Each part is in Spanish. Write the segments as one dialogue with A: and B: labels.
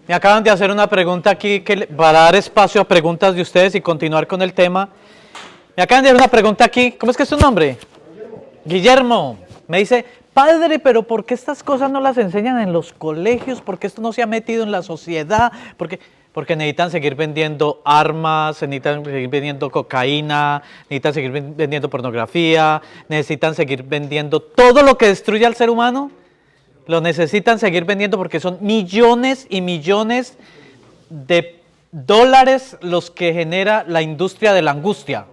A: Me acaban de hacer una pregunta aquí para dar espacio a preguntas de ustedes y continuar con el tema. Me acaban de hacer una pregunta aquí. ¿Cómo es que es tu nombre? Guillermo. Me dice, padre, pero ¿por qué estas cosas no las enseñan en los colegios? ¿Por qué esto no se ha metido en la sociedad? Porque necesitan seguir vendiendo armas, necesitan seguir vendiendo cocaína, necesitan seguir vendiendo pornografía, necesitan seguir vendiendo todo lo que destruye al ser humano. Lo necesitan seguir vendiendo porque son millones y millones de dólares los que genera la industria de la angustia.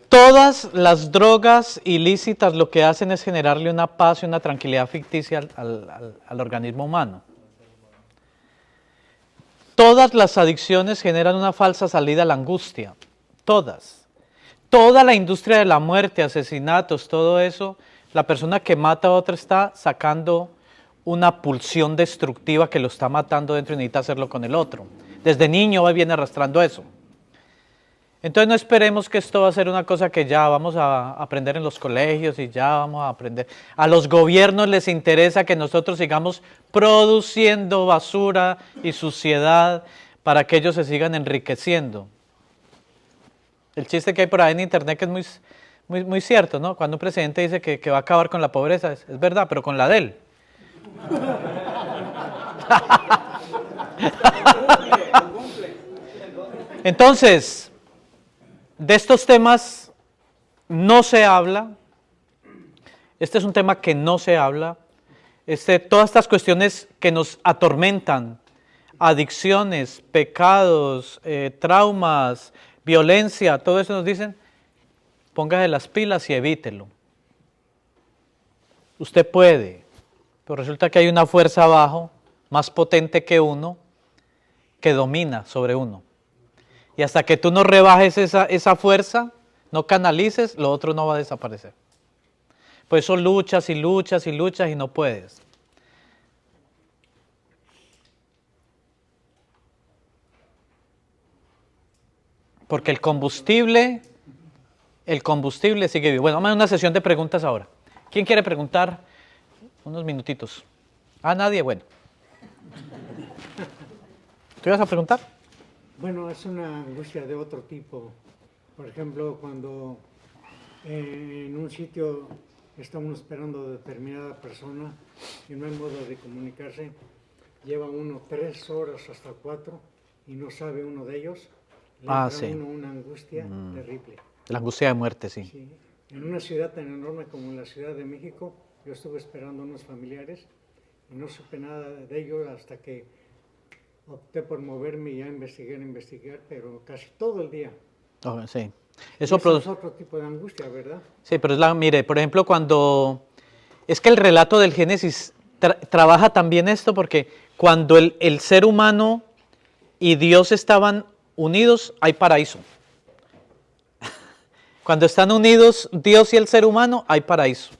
A: Todas las drogas ilícitas lo que hacen es generarle una paz y una tranquilidad ficticia al organismo humano. Todas las adicciones generan una falsa salida a la angustia. Todas. Toda la industria de la muerte, asesinatos, todo eso, la persona que mata a otra está sacando una pulsión destructiva que lo está matando dentro y necesita hacerlo con el otro. Desde niño viene arrastrando eso. Entonces no esperemos que esto va a ser una cosa que ya vamos a aprender en los colegios y ya vamos a aprender. A los gobiernos les interesa que nosotros sigamos produciendo basura y suciedad para que ellos se sigan enriqueciendo. El chiste que hay por ahí en internet que es muy cierto, ¿no? Cuando un presidente dice que va a acabar con la pobreza, es verdad, pero con la de él. Entonces, de estos temas no se habla. Este es un tema que no se habla. Todas estas cuestiones que nos atormentan, adicciones, pecados, traumas, violencia, todo eso nos dicen, póngase las pilas y evítelo. Usted puede, pero resulta que hay una fuerza abajo, más potente que uno, que domina sobre uno. Y hasta que tú no rebajes esa fuerza, no canalices, lo otro no va a desaparecer. Por eso luchas y luchas y luchas y no puedes. Porque el combustible sigue vivo. Bueno, vamos a una sesión de preguntas ahora. ¿Quién quiere preguntar? Unos minutitos. Nadie, bueno. ¿Tú ibas a preguntar?
B: Bueno, es una angustia de otro tipo. Por ejemplo, cuando en un sitio estamos esperando a determinada persona y no hay modo de comunicarse, lleva uno 3 horas hasta 4 y no sabe uno de ellos. Le entra
A: sí.
B: uno una angustia terrible.
A: La angustia de muerte, sí.
B: Sí. En una ciudad tan enorme como la Ciudad de México, yo estuve esperando a unos familiares y no supe nada de ellos hasta que opté por moverme y ya investigar, pero casi todo el día.
A: Oh, sí.
B: Eso es otro tipo de angustia, ¿verdad?
A: Sí, pero mire, por ejemplo, es que el relato del Génesis trabaja también esto porque cuando el ser humano y Dios estaban unidos, hay paraíso. Cuando están unidos Dios y el ser humano, hay paraíso.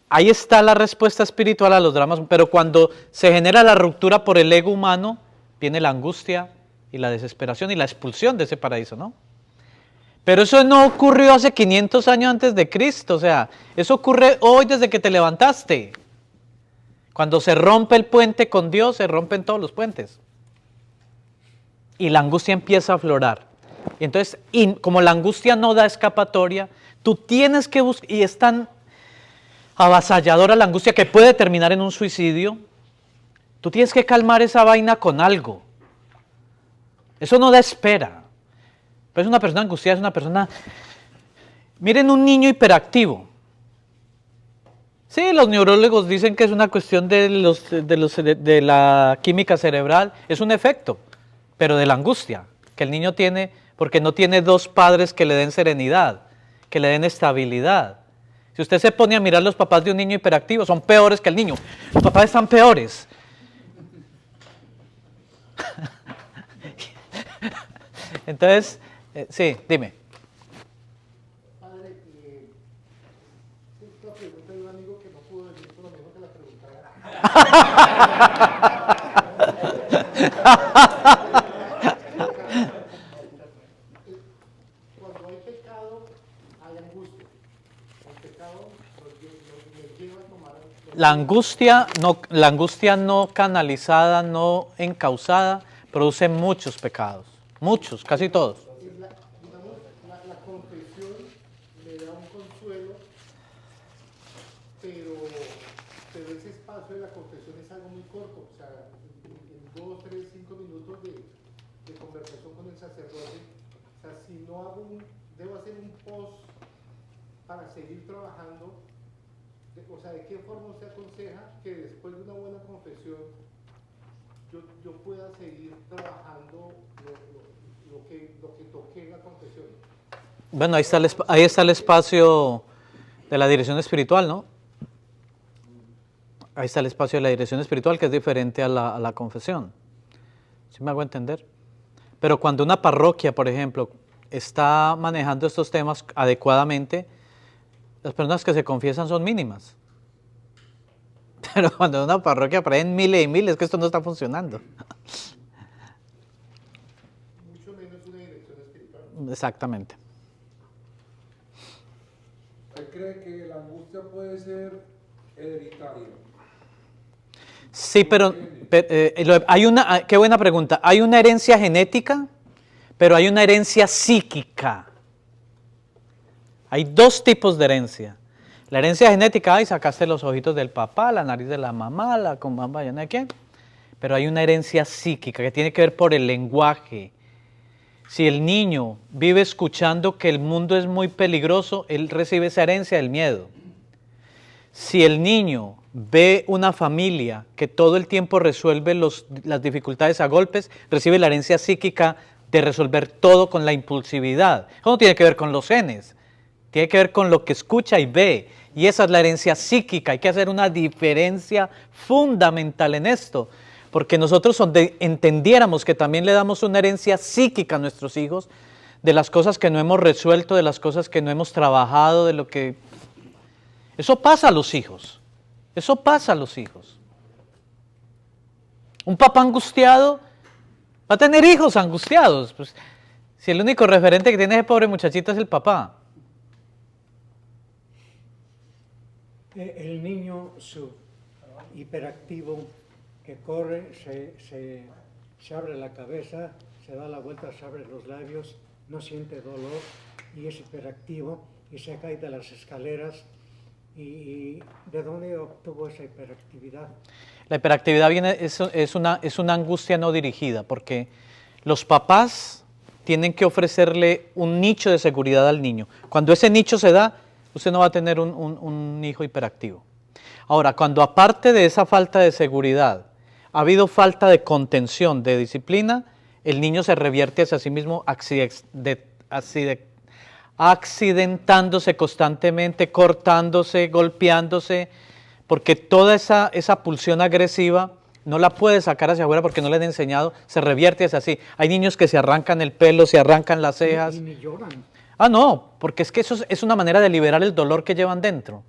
A: Ahí está la respuesta espiritual a los dramas, pero cuando se genera la ruptura por el ego humano, viene la angustia y la desesperación y la expulsión de ese paraíso, ¿no? Pero eso no ocurrió hace 500 años antes de Cristo, o sea, eso ocurre hoy desde que te levantaste. Cuando se rompe el puente con Dios, se rompen todos los puentes. Y la angustia empieza a aflorar. Y entonces, como la angustia no da escapatoria, tú tienes que buscar, y es tan avasalladora la angustia que puede terminar en un suicidio, tú tienes que calmar esa vaina con algo. Eso no da espera. Pero es una persona angustiada, es una persona... Miren un niño hiperactivo. Sí, los neurólogos dicen que es una cuestión de la química cerebral, es un efecto, pero de la angustia que el niño tiene porque no tiene dos padres que le den serenidad, que le den estabilidad. Si usted se pone a mirar los papás de un niño hiperactivo, son peores que el niño. Los papás están peores. Entonces, sí, dime.
C: Padre, esta pregunta de un amigo que no pudo decir por lo mismo que la preguntara. Cuando hay pecado, hay angustia.
A: la angustia no canalizada, no encausada, produce muchos pecados. Muchos, casi todos.
C: Digamos, la confesión le da un consuelo, pero ese espacio de la confesión es algo muy corto. O sea, en 2, 3, 5 minutos de conversación con el sacerdote, o sea, si no debo hacer un post para seguir trabajando, o sea, ¿de qué forma usted aconseja que después de una buena confesión yo pueda seguir trabajando lo que toqué en la confesión?
A: Bueno, ahí está el espacio de la dirección espiritual, ¿no? Ahí está el espacio de la dirección espiritual, que es diferente a la confesión. ¿Sí me hago entender? Pero cuando una parroquia, por ejemplo, está manejando estos temas adecuadamente, las personas que se confiesan son mínimas. Pero cuando en una parroquia aparecen miles y miles, es que esto no está funcionando.
C: Mucho menos una dirección espiritual.
A: Exactamente.
D: ¿Usted cree que la angustia puede ser hereditaria?
A: Sí, pero qué buena pregunta. Hay una herencia genética, pero hay una herencia psíquica. Hay dos tipos de herencia. La herencia genética, sacaste los ojitos del papá, la nariz de la mamá, la con mamá, ya no sé qué. Pero hay una herencia psíquica que tiene que ver por el lenguaje. Si el niño vive escuchando que el mundo es muy peligroso, él recibe esa herencia del miedo. Si el niño ve una familia que todo el tiempo resuelve las dificultades a golpes, recibe la herencia psíquica de resolver todo con la impulsividad. Eso no tiene que ver con los genes, tiene que ver con lo que escucha y ve. Y esa es la herencia psíquica. Hay que hacer una diferencia fundamental en esto. Porque nosotros entendiéramos que también le damos una herencia psíquica a nuestros hijos, de las cosas que no hemos resuelto, de las cosas que no hemos trabajado, de lo que... Eso pasa a los hijos. Eso pasa a los hijos. Un papá angustiado va a tener hijos angustiados. Pues, si el único referente que tiene ese pobre muchachito es el papá.
B: El niño hiperactivo que corre, se abre la cabeza, se da la vuelta, se abre los labios, no siente dolor y es hiperactivo y se cae de las escaleras. ¿Y de dónde obtuvo esa hiperactividad?
A: La hiperactividad es una angustia no dirigida, porque los papás tienen que ofrecerle un nicho de seguridad al niño. Cuando ese nicho se da, usted no va a tener un hijo hiperactivo. Ahora, cuando aparte de esa falta de seguridad, ha habido falta de contención, de disciplina, el niño se revierte hacia sí mismo accidentándose constantemente, cortándose, golpeándose, porque toda esa pulsión agresiva no la puede sacar hacia afuera porque no le han enseñado, se revierte hacia así. Hay niños que se arrancan el pelo, se arrancan las cejas.
B: Y ni lloran.
A: Ah, no, porque es que eso es una manera de liberar el dolor que llevan dentro.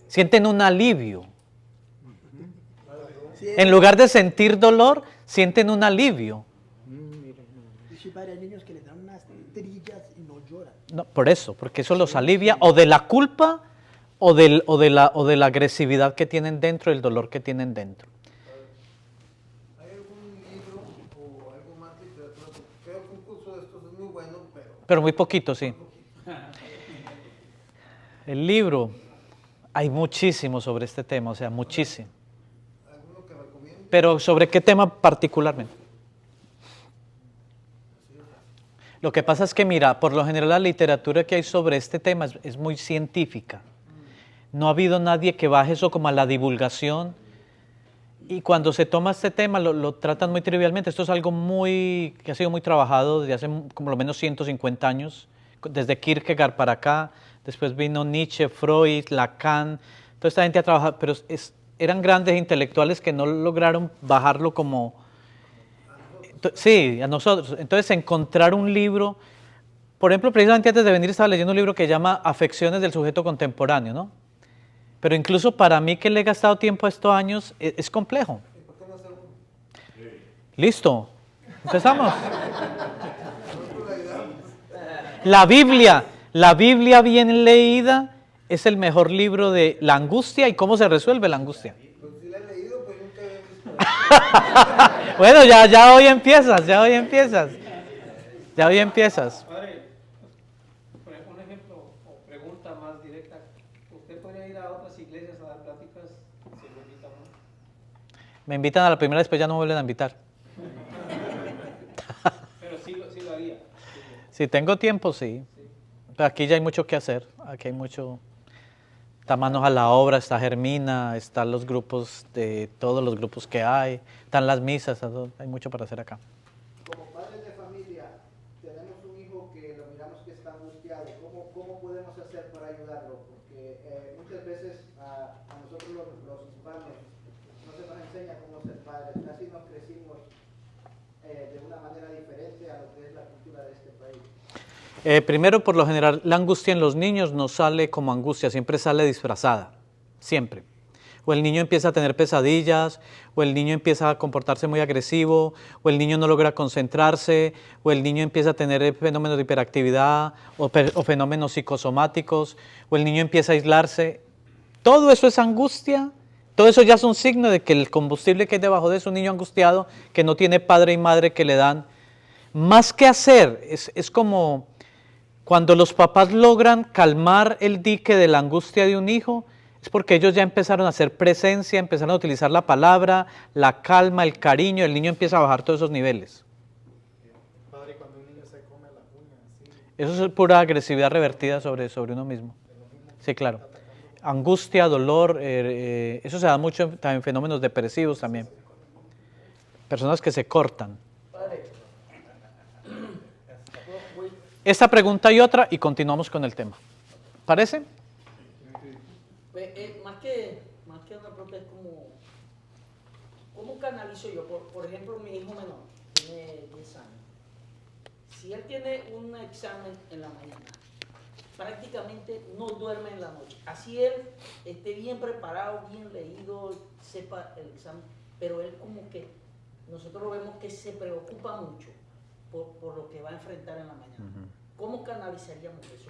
A: Sienten un alivio. En lugar de sentir dolor, sienten un alivio.
C: Y si hay niños que le dan unas trillas y no lloran.
A: No, por eso, porque eso los alivia o de la culpa o de la agresividad que tienen dentro, el dolor que tienen dentro.
D: ¿Hay algún libro o algo más de literatura? Creo que un curso de estos es muy bueno,
A: Pero muy poquito, sí. El libro, hay muchísimo sobre este tema, o sea, muchísimo.
D: ¿alguno que recomiende?
A: Pero ¿sobre qué tema particularmente? Lo que pasa es que, mira, por lo general la literatura que hay sobre este tema es muy científica. No ha habido nadie que baje eso como a la divulgación. Y cuando se toma este tema lo tratan muy trivialmente. Esto es algo que ha sido muy trabajado desde hace como lo menos 150 años, desde Kierkegaard para acá. Después vino Nietzsche, Freud, Lacan. Toda esta gente ha trabajado, pero eran grandes intelectuales que no lograron bajarlo como... Sí, a nosotros. Entonces, encontrar un libro... Por ejemplo, precisamente antes de venir estaba leyendo un libro que se llama Afecciones del sujeto contemporáneo, ¿no? Pero incluso para mí, que le he gastado tiempo a estos años, es complejo.
D: ¿Por qué no hacer uno?
A: Listo. Empezamos. La Biblia bien leída es el mejor libro de la angustia y cómo se resuelve la angustia.
D: Pues sí la he leído, pero nunca había visto.
A: Bueno, ya hoy empiezas, ya hoy empiezas. Ya hoy empiezas.
E: Padre, un ejemplo o pregunta más directa. ¿Usted podría ir a otras iglesias a dar pláticas si lo invitan?
A: Me invitan a la primera, después ya no me vuelven a invitar.
E: Pero sí lo haría.
A: Si tengo tiempo, sí. Pero aquí ya hay mucho que hacer. Aquí hay mucho. Está Manos a la Obra, está Germina, están los grupos de todos los grupos que hay, están las misas, hay mucho para hacer acá.
F: Como padres de familia, tenemos un hijo que lo miramos que está angustiado. ¿Cómo podemos hacer para ayudarlo? Porque muchas veces a nosotros los hispanos no se nos enseña cómo ser padres. Casi nos crecimos de una manera diferente a lo que es la cultura de este país.
A: Primero, por lo general, la angustia en los niños no sale como angustia, siempre sale disfrazada, siempre. O el niño empieza a tener pesadillas, o el niño empieza a comportarse muy agresivo, o el niño no logra concentrarse, o el niño empieza a tener fenómenos de hiperactividad, o fenómenos psicosomáticos, o el niño empieza a aislarse. Todo eso es angustia, todo eso ya es un signo de que el combustible que hay debajo de eso es un niño angustiado, que no tiene padre y madre que le dan. Más que hacer, es como cuando los papás logran calmar el dique de la angustia de un hijo, es porque ellos ya empezaron a hacer presencia, empezaron a utilizar la palabra, la calma, el cariño, el niño empieza a bajar todos esos niveles.
C: Padre, cuando un niño se come las uñas, sí.
A: Eso es pura agresividad revertida sobre uno mismo. Sí, claro. Angustia, dolor, eso se da mucho en fenómenos depresivos también. Personas que se cortan.
G: Padre,
A: Esta pregunta y otra y continuamos con el tema. ¿Parece?
G: más que una pregunta es ¿cómo canalizo yo? Por ejemplo, mi hijo menor tiene 10 años. Si él tiene un examen en la mañana, prácticamente no duerme en la noche. Así él esté bien preparado, bien leído, sepa el examen, pero él como que, nosotros lo vemos que se preocupa mucho por lo que va a enfrentar en la mañana. ¿Cómo canalizaríamos eso?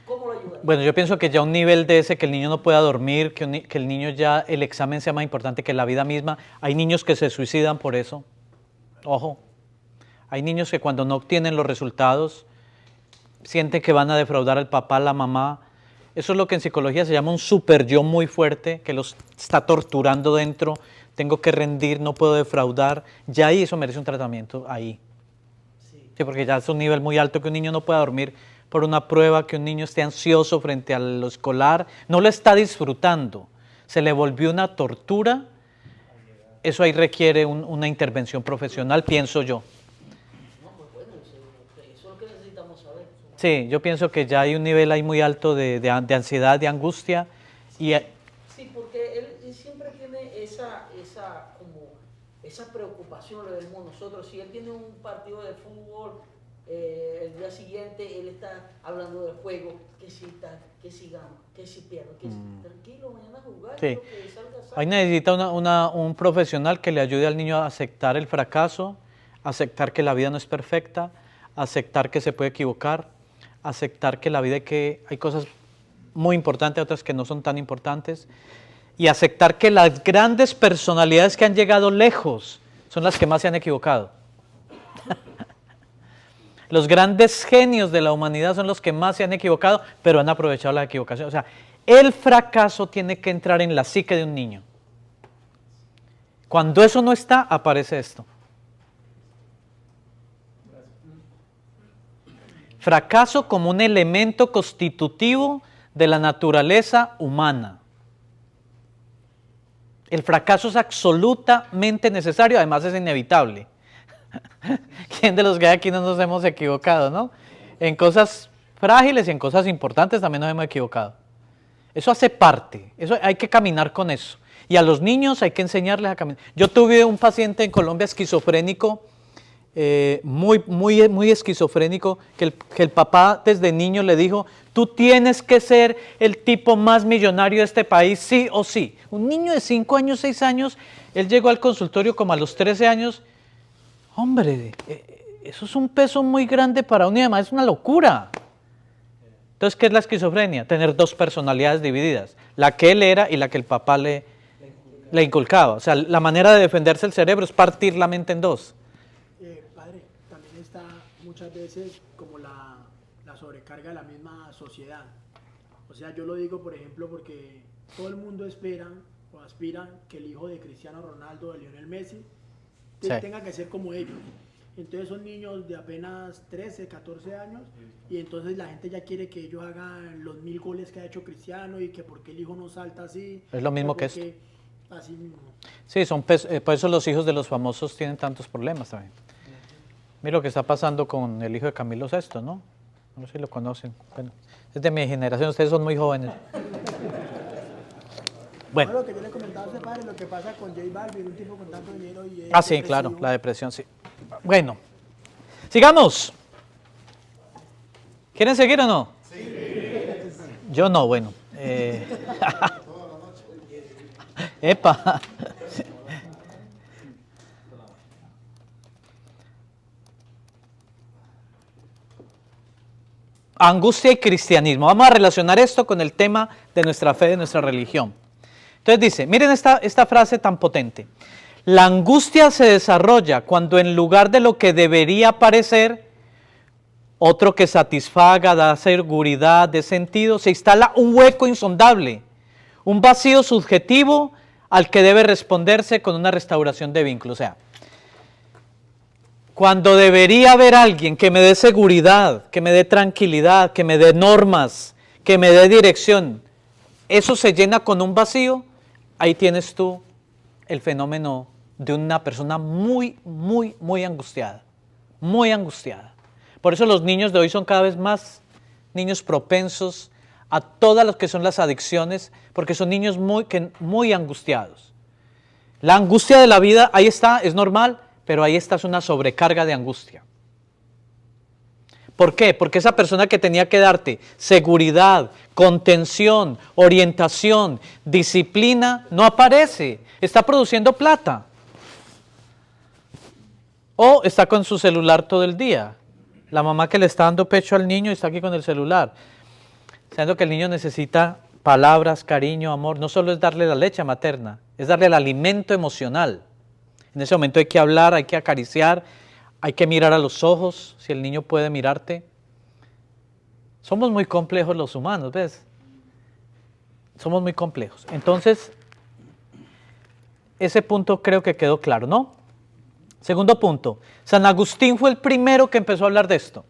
G: ¿Cómo lo ayudaríamos?
A: Bueno, yo pienso que ya un nivel de ese, que el niño no pueda dormir, que el niño ya, el examen sea más importante que la vida misma. Hay niños que se suicidan por eso. Ojo. Hay niños que cuando no obtienen los resultados, sienten que van a defraudar al papá, a la mamá. Eso es lo que en psicología se llama un super yo muy fuerte, que los está torturando dentro. Tengo que rendir, no puedo defraudar. Ya ahí eso merece un tratamiento, ahí. Sí, porque ya es un nivel muy alto, que un niño no pueda dormir por una prueba, que un niño esté ansioso frente a lo escolar, no lo está disfrutando, se le volvió una tortura. Eso ahí requiere una intervención profesional, pienso yo.
G: No, pues bueno, eso es lo que necesitamos saber.
A: Sí, yo pienso que ya hay un nivel ahí muy alto de ansiedad, de angustia. Y
G: Sí, porque él siempre tiene esa preocupación, lo vemos nosotros. Si él tiene un partido de fútbol, el día siguiente él está hablando del juego, que si tal, que si gana, que si pierde, que si tranquilo, mañana a jugar,
A: sí.
G: lo que salga.
A: Ahí necesita un profesional que le ayude al niño a aceptar el fracaso, aceptar que la vida no es perfecta, aceptar que se puede equivocar, aceptar que la vida hay cosas muy importantes, otras que no son tan importantes, y aceptar que las grandes personalidades que han llegado lejos son las que más se han equivocado. Los grandes genios de la humanidad son los que más se han equivocado, pero han aprovechado la equivocación. O sea, el fracaso tiene que entrar en la psique de un niño. Cuando eso no está, aparece esto. Fracaso como un elemento constitutivo de la naturaleza humana. El fracaso es absolutamente necesario, además es inevitable. ¿Quién de los que hay aquí no nos hemos equivocado, no? En cosas frágiles y en cosas importantes también nos hemos equivocado. Eso hace parte, eso hay que caminar con eso. Y a los niños hay que enseñarles a caminar. Yo tuve un paciente en Colombia esquizofrénico, muy esquizofrénico, que el papá desde niño le dijo: tú tienes que ser el tipo más millonario de este país, sí o sí. Un niño de 5 años, 6 años, él llegó al consultorio como a los 13 años. Hombre, eso es un peso muy grande para un niño, además es una locura. Entonces, ¿qué es la esquizofrenia? Tener dos personalidades divididas, la que él era y la que el papá le inculcaba. O sea, la manera de defenderse el cerebro es partir la mente en dos.
H: Padre, también está muchas veces como la sobrecarga de la misma sociedad. O sea, yo lo digo, por ejemplo, porque todo el mundo espera o aspira que el hijo de Cristiano Ronaldo, de Lionel Messi,
A: Sí.
H: tenga que ser como ellos. Entonces son niños de apenas 13, 14 años y entonces la gente ya quiere que ellos hagan los 1000 goles que ha hecho Cristiano y que por qué el hijo no salta así.
A: Es lo mismo que
H: esto. Así mismo.
A: Sí, por eso los hijos de los famosos tienen tantos problemas también. Mira lo que está pasando con el hijo de Camilo VI, ¿no? No sé si lo conocen. Bueno, es de mi generación, ustedes son muy jóvenes. Bueno.
H: Lo que yo le comentaba a usted, padre, lo que pasa con J Balvin, un tipo con tanto dinero y es
A: Sí, claro, la depresión, sí. Bueno, sigamos. ¿Quieren seguir o no? Sí. Yo no, bueno. Epa. Angustia y cristianismo. Vamos a relacionar esto con el tema de nuestra fe, de nuestra religión. Entonces dice, miren esta frase tan potente. La angustia se desarrolla cuando en lugar de lo que debería parecer, otro que satisfaga, da seguridad, de sentido, se instala un hueco insondable, un vacío subjetivo al que debe responderse con una restauración de vínculo. O sea, cuando debería haber alguien que me dé seguridad, que me dé tranquilidad, que me dé normas, que me dé dirección, eso se llena con un vacío, ahí tienes tú el fenómeno de una persona muy, muy, muy angustiada. Muy angustiada. Por eso los niños de hoy son cada vez más niños propensos a todas las que son las adicciones, porque son niños muy angustiados. La angustia de la vida, ahí está, es normal, pero ahí está, es una sobrecarga de angustia. ¿Por qué? Porque esa persona que tenía que darte seguridad, contención, orientación, disciplina, no aparece, está produciendo plata. O está con su celular todo el día. La mamá que le está dando pecho al niño está aquí con el celular. Sabiendo que el niño necesita palabras, cariño, amor. No solo es darle la leche materna, es darle el alimento emocional. En ese momento hay que hablar, hay que acariciar, hay que mirar a los ojos, si el niño puede mirarte. Somos muy complejos los humanos, ¿ves? Somos muy complejos. Entonces, ese punto creo que quedó claro, ¿no? Segundo punto, San Agustín fue el primero que empezó a hablar de esto.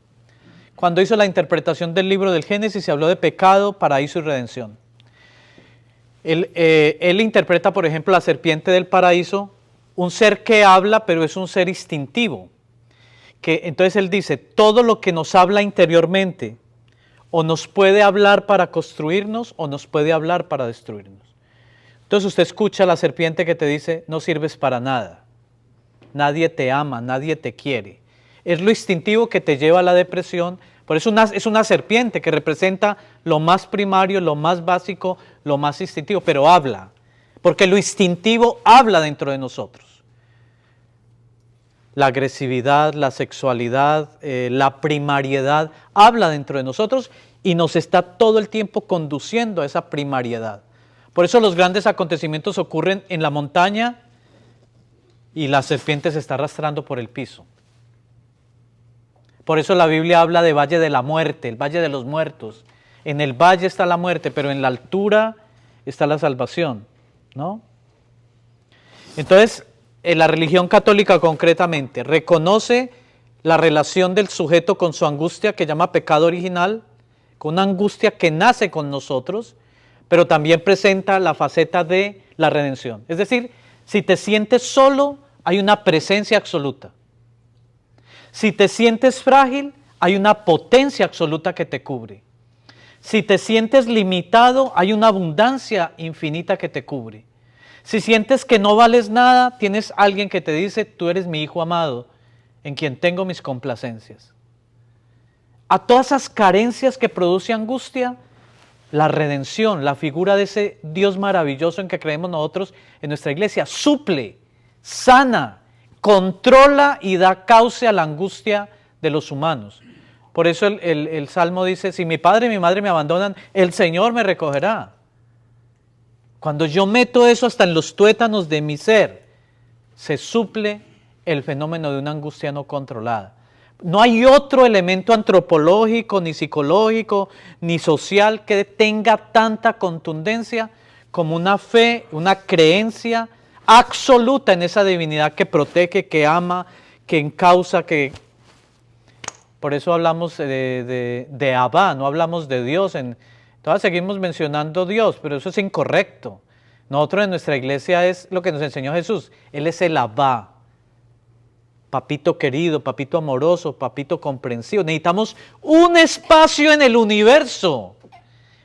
A: Cuando hizo la interpretación del libro del Génesis, se habló de pecado, paraíso y redención. Él interpreta, por ejemplo, la serpiente del paraíso, un ser que habla, pero es un ser instintivo. Entonces él dice, todo lo que nos habla interiormente, o nos puede hablar para construirnos, o nos puede hablar para destruirnos. Entonces usted escucha a la serpiente que te dice, no sirves para nada. Nadie te ama, nadie te quiere. Es lo instintivo que te lleva a la depresión. Por eso es una serpiente que representa lo más primario, lo más básico, lo más instintivo, pero habla. Porque lo instintivo habla dentro de nosotros. La agresividad, la sexualidad, la primariedad, habla dentro de nosotros y nos está todo el tiempo conduciendo a esa primariedad. Por eso los grandes acontecimientos ocurren en la montaña y la serpiente se está arrastrando por el piso. Por eso la Biblia habla de valle de la muerte, el valle de los muertos. En el valle está la muerte, pero en la altura está la salvación, ¿no? Entonces, la religión católica concretamente reconoce la relación del sujeto con su angustia, que llama pecado original, con una angustia que nace con nosotros, pero también presenta la faceta de la redención. Es decir, si te sientes solo, hay una presencia absoluta. Si te sientes frágil, hay una potencia absoluta que te cubre. Si te sientes limitado, hay una abundancia infinita que te cubre. Si sientes que no vales nada, tienes alguien que te dice, tú eres mi hijo amado, en quien tengo mis complacencias. A todas esas carencias que produce angustia, la redención, la figura de ese Dios maravilloso en que creemos nosotros en nuestra iglesia, suple, sana, controla y da cauce a la angustia de los humanos. Por eso el Salmo dice, si mi padre y mi madre me abandonan, el Señor me recogerá. Cuando yo meto eso hasta en los tuétanos de mi ser, se suple el fenómeno de una angustia no controlada. No hay otro elemento antropológico, ni psicológico, ni social que tenga tanta contundencia como una fe, una creencia absoluta en esa divinidad que protege, que ama, que encausa, que... Por eso hablamos de Abba, no hablamos de Dios. Todas seguimos mencionando Dios, pero eso es incorrecto. Nosotros en nuestra iglesia es lo que nos enseñó Jesús. Él es el Abba. Papito querido, papito amoroso, papito comprensivo. Necesitamos un espacio en el universo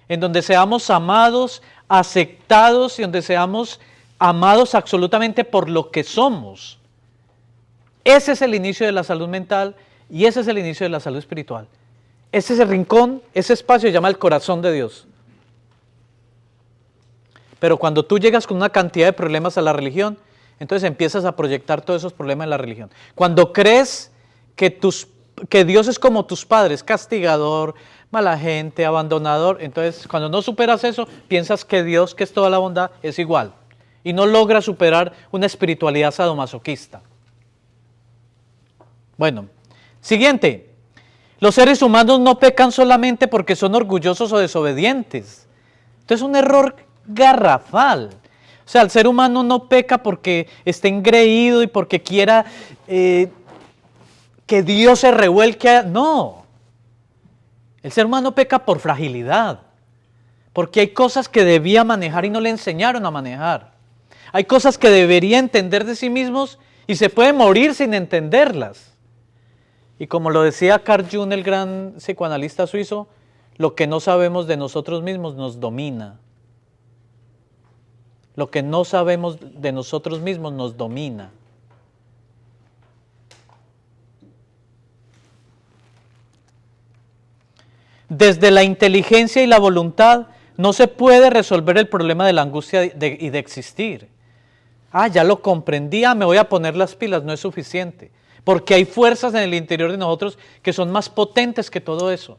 A: en donde seamos amados, aceptados y donde seamos amados absolutamente por lo que somos. Ese es el inicio de la salud mental y ese es el inicio de la salud espiritual. Ese es el rincón, ese espacio se llama el corazón de Dios. Pero cuando tú llegas con una cantidad de problemas a la religión, entonces empiezas a proyectar todos esos problemas en la religión. Cuando crees que Dios es como tus padres, castigador, mala gente, abandonador, entonces cuando no superas eso, piensas que Dios, que es toda la bondad, es igual. Y no logras superar una espiritualidad sadomasoquista. Bueno, siguiente. Los seres humanos no pecan solamente porque son orgullosos o desobedientes. Esto es un error garrafal. O sea, el ser humano no peca porque esté engreído y porque quiera que Dios se revuelque. No. El ser humano peca por fragilidad. Porque hay cosas que debía manejar y no le enseñaron a manejar. Hay cosas que debería entender de sí mismos y se puede morir sin entenderlas. Y como lo decía Carl Jung, el gran psicoanalista suizo, lo que no sabemos de nosotros mismos nos domina. Lo que no sabemos de nosotros mismos nos domina. Desde la inteligencia y la voluntad no se puede resolver el problema de la angustia y de existir. Ya lo comprendí, me voy a poner las pilas, no es suficiente. Porque hay fuerzas en el interior de nosotros que son más potentes que todo eso.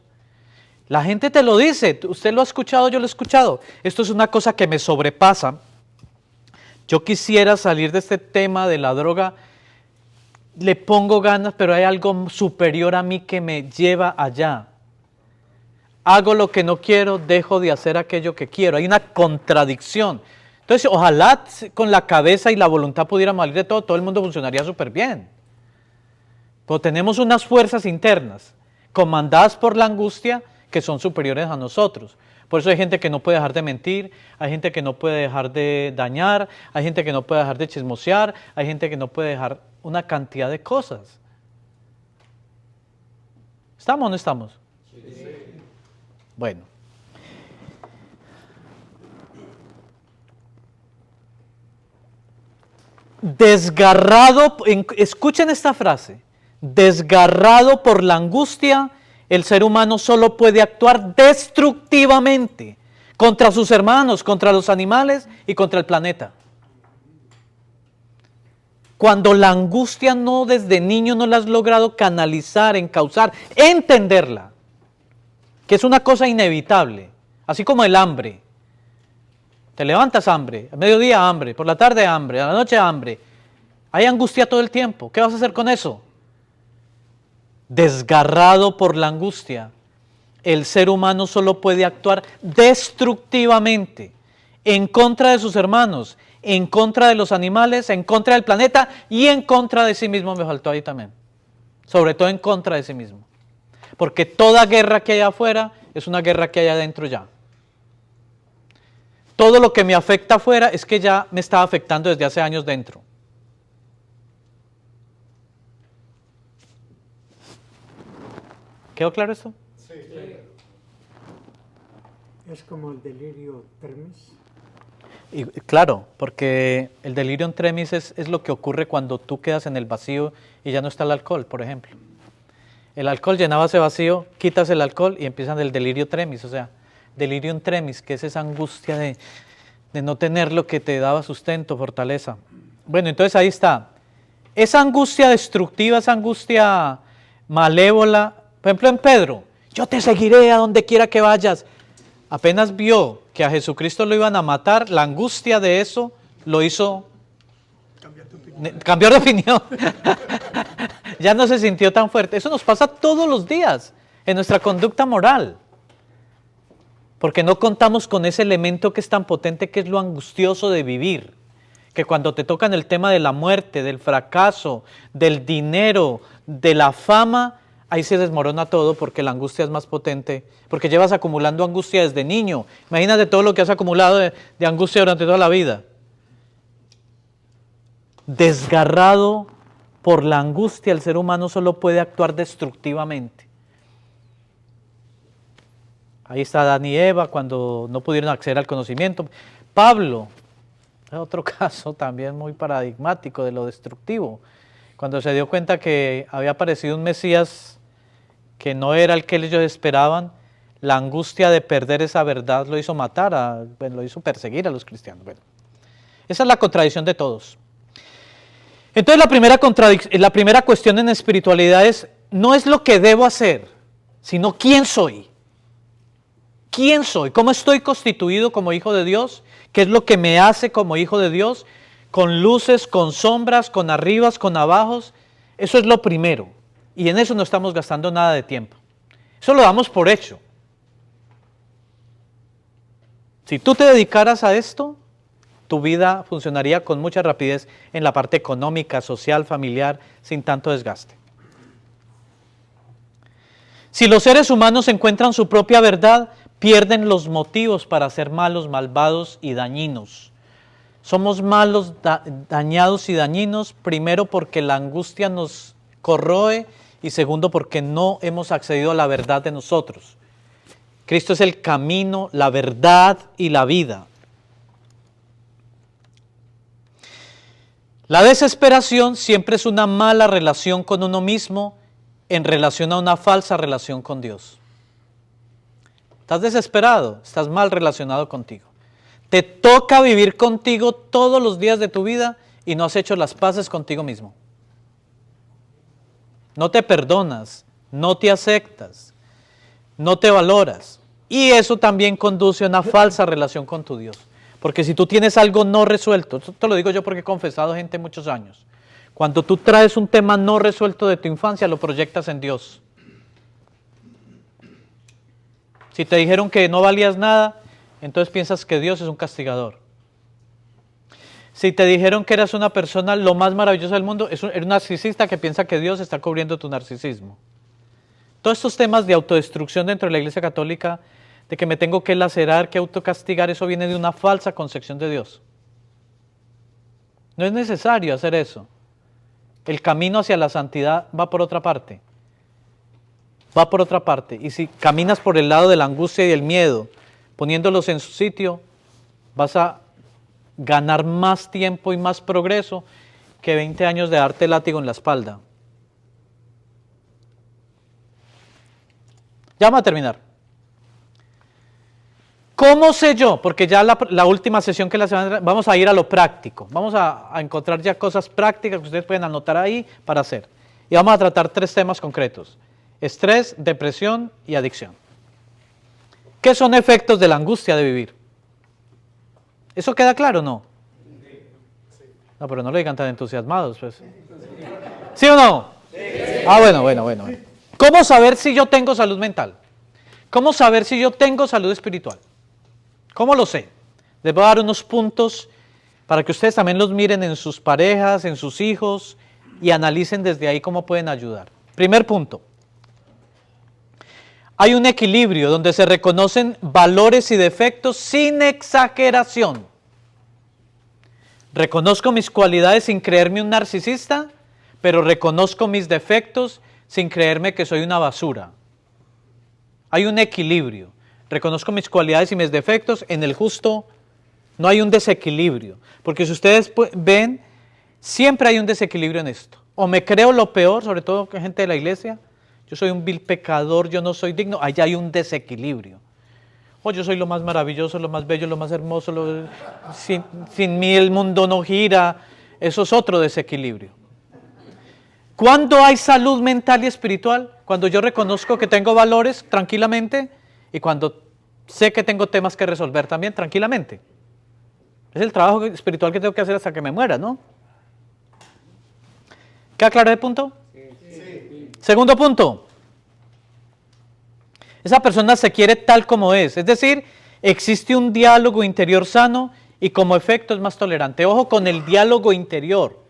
A: La gente te lo dice, usted lo ha escuchado, yo lo he escuchado. Esto es una cosa que me sobrepasa. Yo quisiera salir de este tema de la droga, le pongo ganas, pero hay algo superior a mí que me lleva allá. Hago lo que no quiero, dejo de hacer aquello que quiero. Hay una contradicción. Entonces, ojalá con la cabeza y la voluntad pudiéramos salir de todo el mundo funcionaría súper bien. Pero tenemos unas fuerzas internas, comandadas por la angustia, que son superiores a nosotros. Por eso hay gente que no puede dejar de mentir, hay gente que no puede dejar de dañar, hay gente que no puede dejar de chismosear, hay gente que no puede dejar una cantidad de cosas. ¿Estamos o no estamos? Sí. Bueno. Desgarrado, escuchen esta frase, desgarrado por la angustia, el ser humano solo puede actuar destructivamente contra sus hermanos, contra los animales y contra el planeta. Cuando la angustia no desde niño no la has logrado canalizar, encauzar, entenderla, que es una cosa inevitable, así como el hambre. Te levantas hambre, a mediodía hambre, por la tarde hambre, a la noche hambre. Hay angustia todo el tiempo. ¿Qué vas a hacer con eso? Desgarrado por la angustia, el ser humano solo puede actuar destructivamente en contra de sus hermanos, en contra de los animales, en contra del planeta y en contra de sí mismo, me faltó ahí también. Sobre todo en contra de sí mismo. Porque toda guerra que hay afuera es una guerra que hay adentro ya. Todo lo que me afecta afuera es que ya me estaba afectando desde hace años dentro. ¿Quedó claro esto?
C: Sí.
B: Es como el delirio tremens.
A: Y, claro, porque el delirium tremens es lo que ocurre cuando tú quedas en el vacío y ya no está el alcohol, por ejemplo. El alcohol llenaba ese vacío, quitas el alcohol y empiezan el delirio tremens, o sea, delirium tremens, que es esa angustia de no tener lo que te daba sustento, fortaleza. Bueno, entonces ahí está. Esa angustia destructiva, esa angustia malévola, Por ejemplo, en Pedro, yo te seguiré a donde quiera que vayas. Apenas vio que a Jesucristo lo iban a matar, la angustia de eso lo hizo cambiar de opinión. Ya no se sintió tan fuerte. Eso nos pasa todos los días en nuestra conducta moral. Porque no contamos con ese elemento que es tan potente, que es lo angustioso de vivir. Que cuando te tocan el tema de la muerte, del fracaso, del dinero, de la fama, ahí se desmorona todo porque la angustia es más potente. Porque llevas acumulando angustia desde niño. Imagínate todo lo que has acumulado de angustia durante toda la vida. Desgarrado por la angustia, el ser humano solo puede actuar destructivamente. Ahí está Adán y Eva cuando no pudieron acceder al conocimiento. Pablo, es otro caso también muy paradigmático de lo destructivo. Cuando se dio cuenta que había aparecido un Mesías que no era el que ellos esperaban, la angustia de perder esa verdad lo hizo matar, lo hizo perseguir a los cristianos. Bueno, esa es la contradicción de todos. Entonces la primera cuestión en espiritualidad es, no es lo que debo hacer, sino quién soy. ¿Quién soy? ¿Cómo estoy constituido como hijo de Dios? ¿Qué es lo que me hace como hijo de Dios? Con luces, con sombras, con arribas, con abajos. Eso es lo primero. Y en eso no estamos gastando nada de tiempo. Eso lo damos por hecho. Si tú te dedicaras a esto, tu vida funcionaría con mucha rapidez en la parte económica, social, familiar, sin tanto desgaste. Si los seres humanos encuentran su propia verdad, pierden los motivos para ser malos, malvados y dañinos. Somos malos, dañados y dañinos, primero porque la angustia nos corroe y segundo porque no hemos accedido a la verdad de nosotros. Cristo es el camino, la verdad y la vida. La desesperación siempre es una mala relación con uno mismo en relación a una falsa relación con Dios. Estás desesperado, estás mal relacionado contigo. Te toca vivir contigo todos los días de tu vida y no has hecho las paces contigo mismo. No te perdonas, no te aceptas, no te valoras. Y eso también conduce a una falsa relación con tu Dios. Porque si tú tienes algo no resuelto, esto te lo digo yo porque he confesado gente muchos años. Cuando tú traes un tema no resuelto de tu infancia, lo proyectas en Dios. Si te dijeron que no valías nada, entonces piensas que Dios es un castigador. Si te dijeron que eras una persona lo más maravillosa del mundo, eres un narcisista que piensa que Dios está cubriendo tu narcisismo. Todos estos temas de autodestrucción dentro de la Iglesia Católica, de que me tengo que lacerar, que autocastigar, eso viene de una falsa concepción de Dios. No es necesario hacer eso. El camino hacia la santidad va por otra parte. Va por otra parte. Y si caminas por el lado de la angustia y el miedo, poniéndolos en su sitio, vas a ganar más tiempo y más progreso que 20 años de darte látigo en la espalda. Ya vamos a terminar. ¿Cómo sé yo? Porque ya la última sesión que la semana, vamos a ir a lo práctico. Vamos a encontrar ya cosas prácticas que ustedes pueden anotar ahí para hacer. Y vamos a tratar 3 temas concretos. Estrés, depresión y adicción. ¿Qué son efectos de la angustia de vivir? ¿Eso queda claro o no? No, pero no lo digan tan entusiasmados, pues. ¿Sí o no? Sí. Ah, bueno. ¿Cómo saber si yo tengo salud mental? ¿Cómo saber si yo tengo salud espiritual? ¿Cómo lo sé? Les voy a dar unos puntos para que ustedes también los miren en sus parejas, en sus hijos y analicen desde ahí cómo pueden ayudar. Primer punto. Hay un equilibrio donde se reconocen valores y defectos sin exageración. Reconozco mis cualidades sin creerme un narcisista, pero reconozco mis defectos sin creerme que soy una basura. Hay un equilibrio. Reconozco mis cualidades y mis defectos en el justo. No hay un desequilibrio. Porque si ustedes ven, siempre hay un desequilibrio en esto. O me creo lo peor, sobre todo gente de la iglesia. Yo soy un vil pecador, yo no soy digno. Allá hay un desequilibrio. O yo soy lo más maravilloso, lo más bello, lo más hermoso. Sin mí el mundo no gira. Eso es otro desequilibrio. ¿Cuándo hay salud mental y espiritual? Cuando yo reconozco que tengo valores tranquilamente y cuando sé que tengo temas que resolver también tranquilamente. Es el trabajo espiritual que tengo que hacer hasta que me muera, ¿no? ¿Queda claro ese punto? Sí. Segundo punto. Esa persona se quiere tal como es decir, existe un diálogo interior sano y como efecto es más tolerante. Ojo con el diálogo interior.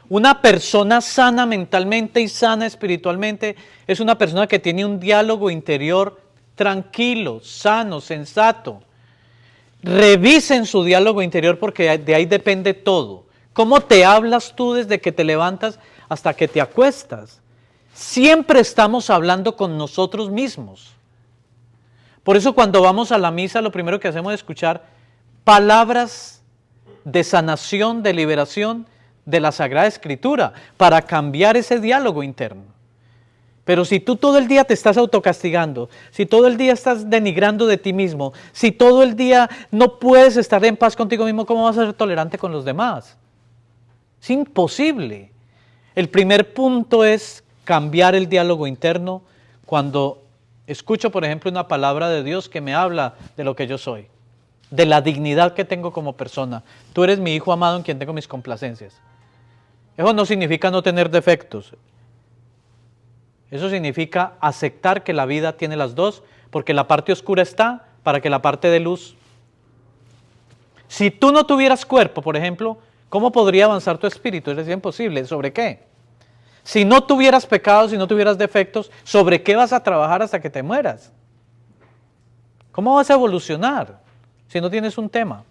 A: Una persona sana mentalmente y sana espiritualmente es una persona que tiene un diálogo interior tranquilo, sano, sensato. Revisen su diálogo interior porque de ahí depende todo. ¿Cómo te hablas tú desde que te levantas hasta que te acuestas? Siempre estamos hablando con nosotros mismos. Por eso cuando vamos a la misa lo primero que hacemos es escuchar palabras de sanación, de liberación de la Sagrada Escritura para cambiar ese diálogo interno. Pero si tú todo el día te estás autocastigando, si todo el día estás denigrando de ti mismo, si todo el día no puedes estar en paz contigo mismo, ¿cómo vas a ser tolerante con los demás? Es imposible. El primer punto es cambiar el diálogo interno cuando escucho, por ejemplo, una palabra de Dios que me habla de lo que yo soy, de la dignidad que tengo como persona. Tú eres mi hijo amado en quien tengo mis complacencias. Eso no significa no tener defectos. Eso significa aceptar que la vida tiene las dos, porque la parte oscura está para que la parte de luz. Si tú no tuvieras cuerpo, por ejemplo, ¿cómo podría avanzar tu espíritu? Es imposible. ¿Sobre qué? Si no tuvieras pecados, si no tuvieras defectos, ¿sobre qué vas a trabajar hasta que te mueras? ¿Cómo vas a evolucionar si no tienes un tema?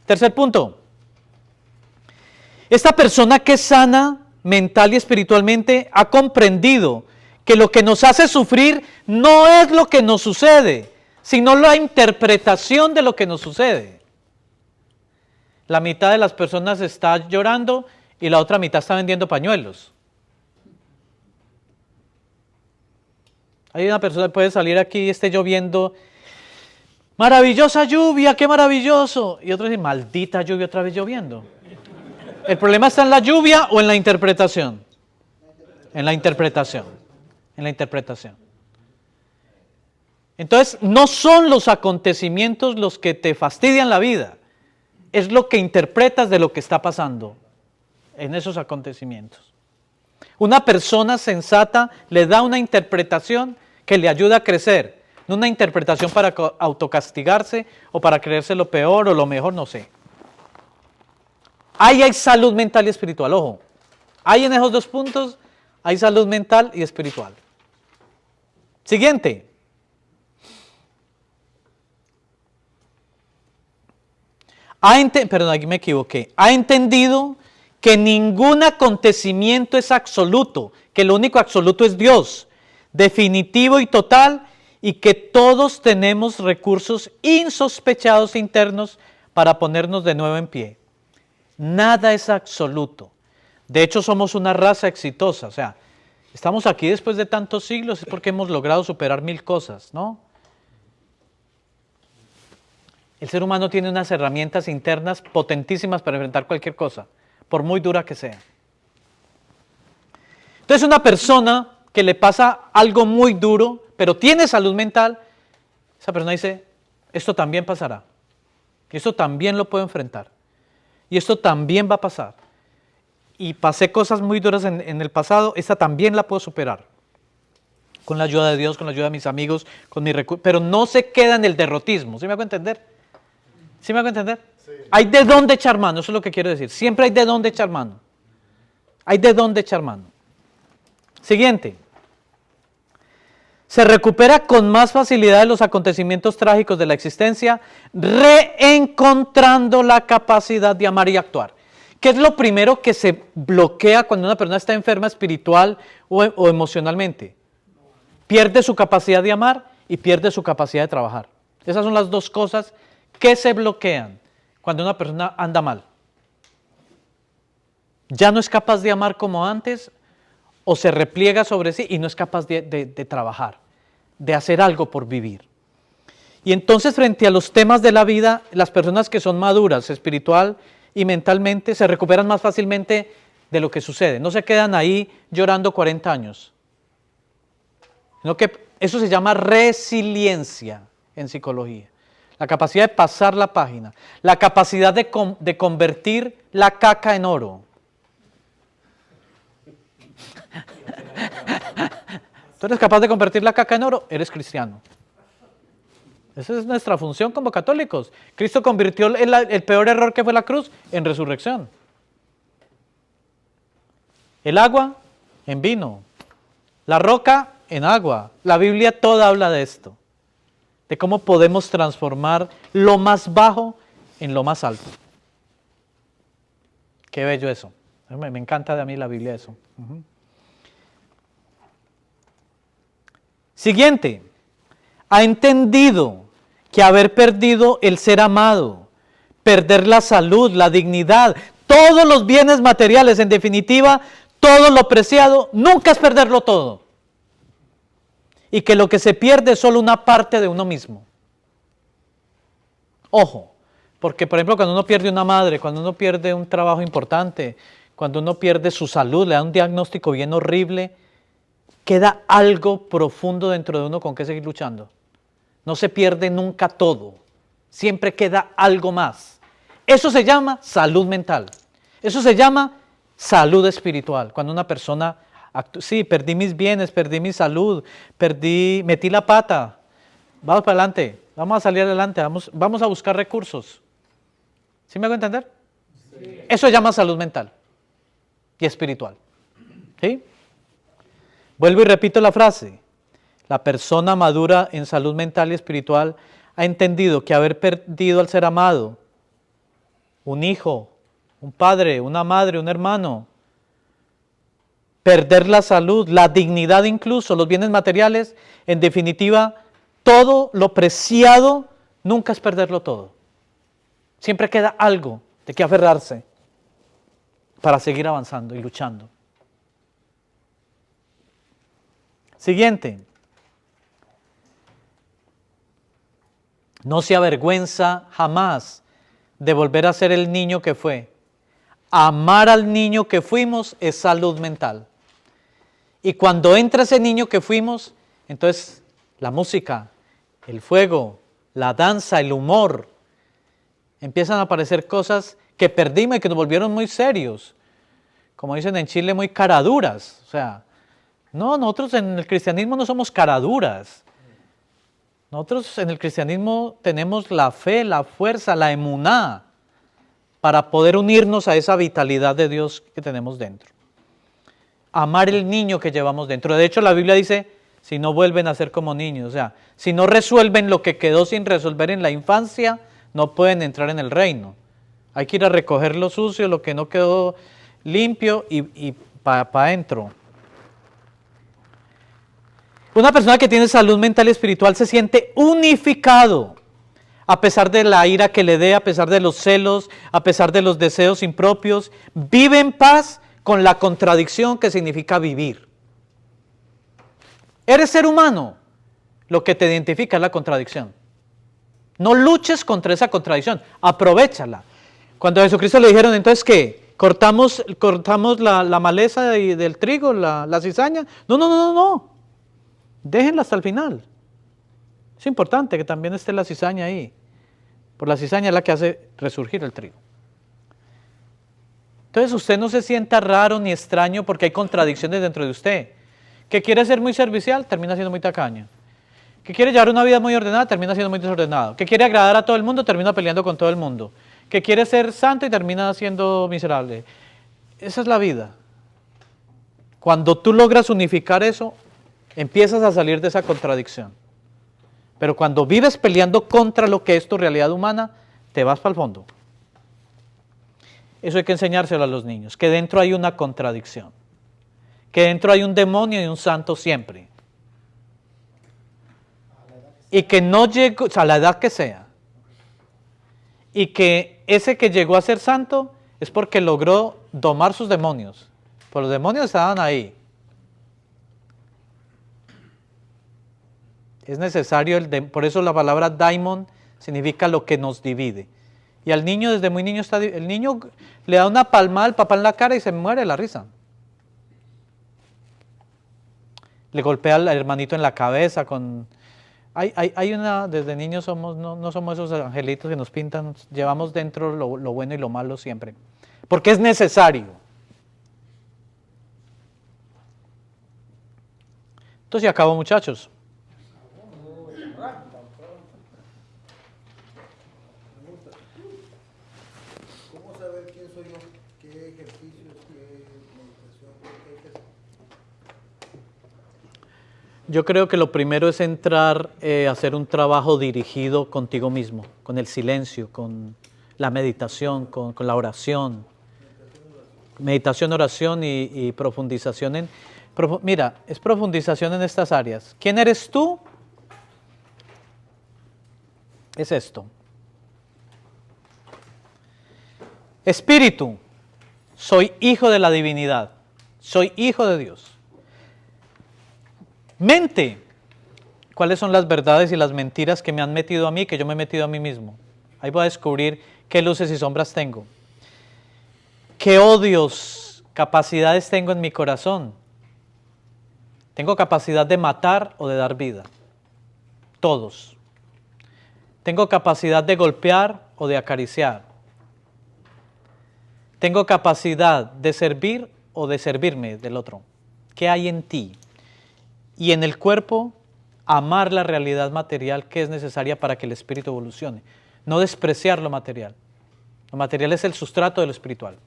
A: Tercer punto. Esta persona que es sana mental y espiritualmente ha comprendido que lo que nos hace sufrir no es lo que nos sucede, sino la interpretación de lo que nos sucede. La mitad de las personas está llorando y la otra mitad está vendiendo pañuelos. Hay una persona que puede salir aquí y esté lloviendo, maravillosa lluvia, qué maravilloso, y otro dice, maldita lluvia otra vez lloviendo. ¿El problema está en la lluvia o en la interpretación? En la interpretación. En la interpretación. Entonces, no son los acontecimientos los que te fastidian la vida. Es lo que interpretas de lo que está pasando en esos acontecimientos. Una persona sensata le da una interpretación que le ayuda a crecer, no una interpretación para autocastigarse o para creerse lo peor o lo mejor, no sé. Ahí hay salud mental y espiritual, ojo. Ahí en esos dos puntos hay salud mental y espiritual. Siguiente. Perdón, aquí me equivoqué. Ha entendido que ningún acontecimiento es absoluto, que lo único absoluto es Dios, definitivo y total, y que todos tenemos recursos insospechados internos para ponernos de nuevo en pie. Nada es absoluto. De hecho, somos una raza exitosa. O sea, estamos aquí después de tantos siglos es porque hemos logrado superar 1000 cosas, ¿no? El ser humano tiene unas herramientas internas potentísimas para enfrentar cualquier cosa, por muy dura que sea. Entonces, una persona que le pasa algo muy duro, pero tiene salud mental, esa persona dice, esto también pasará. Y esto también lo puedo enfrentar. Y esto también va a pasar. Y pasé cosas muy duras en el pasado, esta también la puedo superar. Con la ayuda de Dios, con la ayuda de mis amigos, con mi recurso. Pero no se queda en el derrotismo. ¿Sí me hago entender? ¿Sí me hago entender? Sí. Hay de dónde echar mano, eso es lo que quiero decir. Siempre hay de dónde echar mano. Hay de dónde echar mano. Siguiente. Se recupera con más facilidad de los acontecimientos trágicos de la existencia, reencontrando la capacidad de amar y actuar. ¿Qué es lo primero que se bloquea cuando una persona está enferma espiritual o emocionalmente? Pierde su capacidad de amar y pierde su capacidad de trabajar. Esas son las dos cosas que se bloquean cuando una persona anda mal. Ya no es capaz de amar como antes, o se repliega sobre sí y no es capaz de trabajar, de hacer algo por vivir. Y entonces frente a los temas de la vida, las personas que son maduras espiritual y mentalmente se recuperan más fácilmente de lo que sucede. No se quedan ahí llorando 40 años. Sino que eso se llama resiliencia en psicología. La capacidad de pasar la página. La capacidad de convertir la caca en oro. ¿Tú eres capaz de convertir la caca en oro? Eres cristiano. Esa es nuestra función como católicos. Cristo convirtió el peor error que fue la cruz en resurrección. El agua en vino. La roca en agua. La Biblia toda habla de esto. De cómo podemos transformar lo más bajo en lo más alto. Qué bello eso. Me encanta de a mí la Biblia eso. Siguiente. Ha entendido que haber perdido el ser amado, perder la salud, la dignidad, todos los bienes materiales, en definitiva, todo lo preciado, nunca es perderlo todo. Y que lo que se pierde es solo una parte de uno mismo. Ojo, porque por ejemplo cuando uno pierde una madre, cuando uno pierde un trabajo importante, cuando uno pierde su salud, le da un diagnóstico bien horrible, queda algo profundo dentro de uno con que seguir luchando. No se pierde nunca todo, siempre queda algo más. Eso se llama salud mental, eso se llama salud espiritual. Cuando una persona, sí, perdí mis bienes, perdí mi salud, metí la pata, vamos para adelante, vamos a salir adelante, vamos a buscar recursos. ¿Sí me hago entender? Sí. Eso se llama salud mental y espiritual. ¿Sí? Vuelvo y repito la frase. La persona madura en salud mental y espiritual ha entendido que haber perdido al ser amado, un hijo, un padre, una madre, un hermano, perder la salud, la dignidad incluso, los bienes materiales, en definitiva, todo lo preciado nunca es perderlo todo. Siempre queda algo de que aferrarse para seguir avanzando y luchando. Siguiente. No se avergüenza jamás de volver a ser el niño que fue. Amar al niño que fuimos es salud mental. Y cuando entra ese niño que fuimos, entonces la música, el fuego, la danza, el humor, empiezan a aparecer cosas que perdimos y que nos volvieron muy serios. Como dicen en Chile, muy caraduras. O sea, no, nosotros en el cristianismo no somos caraduras. Nosotros en el cristianismo tenemos la fe, la fuerza, la emuná para poder unirnos a esa vitalidad de Dios que tenemos dentro. Amar el niño que llevamos dentro. De hecho, la Biblia dice, si no vuelven a ser como niños, o sea, si no resuelven lo que quedó sin resolver en la infancia, no pueden entrar en el reino. Hay que ir a recoger lo sucio, lo que no quedó limpio y para adentro. Una persona que tiene salud mental y espiritual se siente unificado, a pesar de la ira que le dé, a pesar de los celos, a pesar de los deseos impropios, vive en paz con la contradicción que significa vivir. Eres ser humano, lo que te identifica es la contradicción. No luches contra esa contradicción, aprovéchala. Cuando a Jesucristo le dijeron, entonces, ¿qué? ¿Cortamos la maleza del trigo, la cizaña? No. Déjenla hasta el final. Es importante que también esté la cizaña ahí. Por la cizaña es la que hace resurgir el trigo. Entonces usted no se sienta raro ni extraño porque hay contradicciones dentro de usted. Que quiere ser muy servicial, termina siendo muy tacaño. Que quiere llevar una vida muy ordenada, termina siendo muy desordenado. Que quiere agradar a todo el mundo, termina peleando con todo el mundo. Que quiere ser santo y termina siendo miserable. Esa es la vida. Cuando tú logras unificar eso, empiezas a salir de esa contradicción. Pero cuando vives peleando contra lo que es tu realidad humana, te vas para el fondo. Eso hay que enseñárselo a los niños, que dentro hay una contradicción. Que dentro hay un demonio y un santo siempre. Y que no llegó, o sea, a la edad que sea. Y que ese que llegó a ser santo es porque logró domar sus demonios. Pues los demonios estaban ahí. Es necesario, por eso la palabra daimon significa lo que nos divide. Y al niño desde muy niño el niño le da una palmada al papá en la cara y se muere de la risa. Le golpea al hermanito en la cabeza con... Hay una, desde niños somos, no somos esos angelitos que nos pintan, llevamos dentro lo bueno y lo malo siempre. Porque es necesario. Entonces ya acabó, muchachos.
D: ¿Cómo saber quién soy yo? ¿Qué ejercicios, qué meditación, qué hay que hacer?
A: Yo creo que lo primero es entrar a hacer un trabajo dirigido contigo mismo, con el silencio, con la meditación, con la oración. Meditación, oración y profundización en... Mira, es profundización en estas áreas. ¿Quién eres tú? Es esto. Espíritu, soy hijo de la divinidad, soy hijo de Dios. Mente, ¿cuáles son las verdades y las mentiras que me han metido a mí, que yo me he metido a mí mismo? Ahí voy a descubrir qué luces y sombras tengo. ¿Qué odios, capacidades tengo en mi corazón? Tengo capacidad de matar o de dar vida. Todos. Tengo capacidad de golpear o de acariciar. Tengo capacidad de servir o de servirme del otro. ¿Qué hay en ti? Y en el cuerpo, amar la realidad material que es necesaria para que el espíritu evolucione. No despreciar lo material. Lo material es el sustrato de lo espiritual.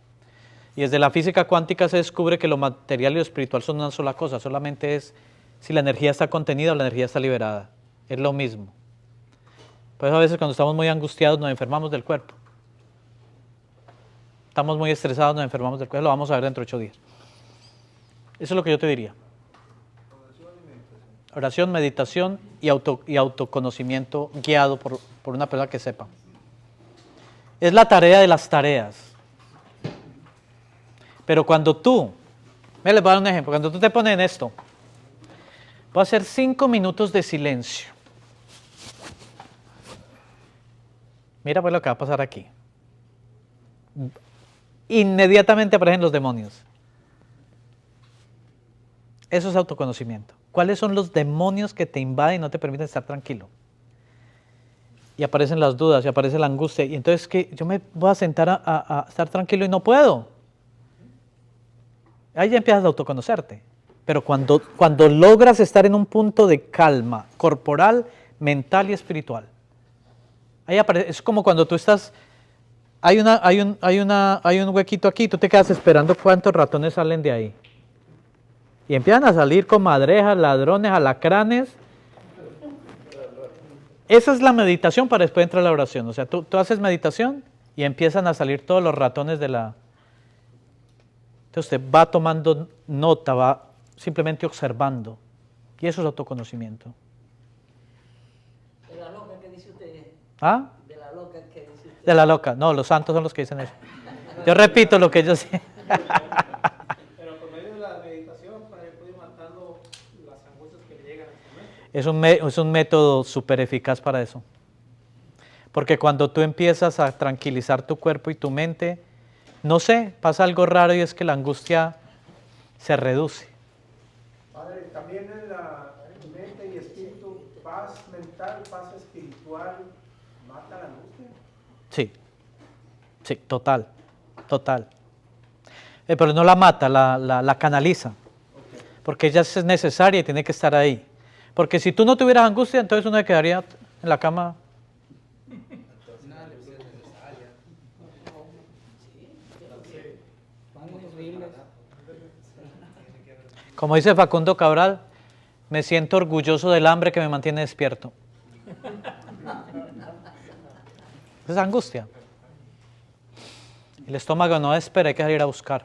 A: Y desde la física cuántica se descubre que lo material y lo espiritual son una sola cosa, solamente es si la energía está contenida o la energía está liberada. Es lo mismo. Por eso a veces cuando estamos muy angustiados nos enfermamos del cuerpo. Estamos muy estresados, nos enfermamos del cuerpo. Lo vamos a ver dentro de 8 días. Eso es lo que yo te diría. Oración, meditación y autoconocimiento guiado por una persona que sepa. Es la tarea de las tareas. Pero cuando tú, les voy a dar un ejemplo, cuando tú te pones en esto, voy a hacer 5 minutos de silencio. Mira pues lo que va a pasar aquí. Inmediatamente aparecen los demonios. Eso es autoconocimiento. ¿Cuáles son los demonios que te invaden y no te permiten estar tranquilo? Y aparecen las dudas, y aparece la angustia. Y entonces, ¿qué? Yo me voy a sentar a estar tranquilo y no puedo. Ahí ya empiezas a autoconocerte. Pero cuando logras estar en un punto de calma corporal, mental y espiritual, ahí aparece, es como cuando tú estás, hay un huequito aquí, tú te quedas esperando cuántos ratones salen de ahí. Y empiezan a salir comadrejas, ladrones, alacranes. Esa es la meditación para después entrar a la oración. O sea, tú haces meditación y empiezan a salir todos los ratones de la... Entonces usted va tomando nota, va simplemente observando. Y eso es autoconocimiento.
G: De la loca que dice usted.
A: ¿Ah?
G: De la loca que dice usted.
A: De la loca. No, los santos son los que dicen eso. Yo repito lo que ellos dicen.
E: Pero por medio de la meditación, para ir matando las angustias que le llegan a su mente.
A: Es un método súper eficaz para eso. Porque cuando tú empiezas a tranquilizar tu cuerpo y tu mente, no sé, pasa algo raro y es que la angustia se reduce.
C: Padre, también en la mente y espíritu, paz mental, paz espiritual, ¿mata la angustia?
A: Sí, total. Pero no la mata, la canaliza. Porque ella es necesaria y tiene que estar ahí. Porque si tú no tuvieras angustia, entonces uno se quedaría en la cama. Como dice Facundo Cabral, me siento orgulloso del hambre que me mantiene despierto. Es angustia. El estómago no espera, hay que salir a buscar.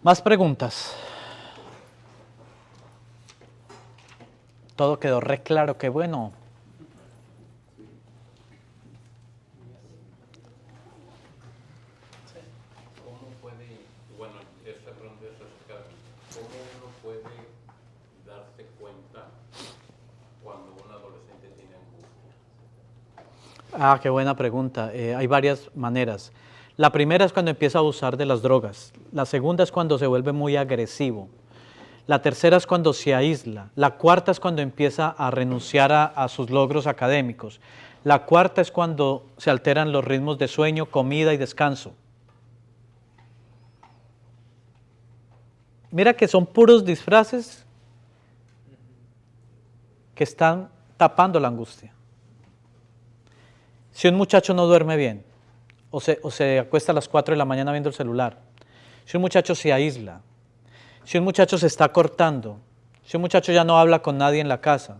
A: Más preguntas. Todo quedó re claro, qué bueno.
I: ¿Cómo puede, bueno, esta pregunta es acerca de cómo uno puede darse cuenta cuando un adolescente tiene angustia?
A: Ah, qué buena pregunta. Hay varias maneras. La primera es cuando empieza a abusar de las drogas. La segunda es cuando se vuelve muy agresivo. La tercera es cuando se aísla. La cuarta es cuando empieza a renunciar a sus logros académicos. La cuarta es cuando se alteran los ritmos de sueño, comida y descanso. Mira que son puros disfraces que están tapando la angustia. Si un muchacho no duerme bien, o se acuesta a las 4 de la mañana viendo el celular, si un muchacho se aísla, si un muchacho se está cortando, si un muchacho ya no habla con nadie en la casa,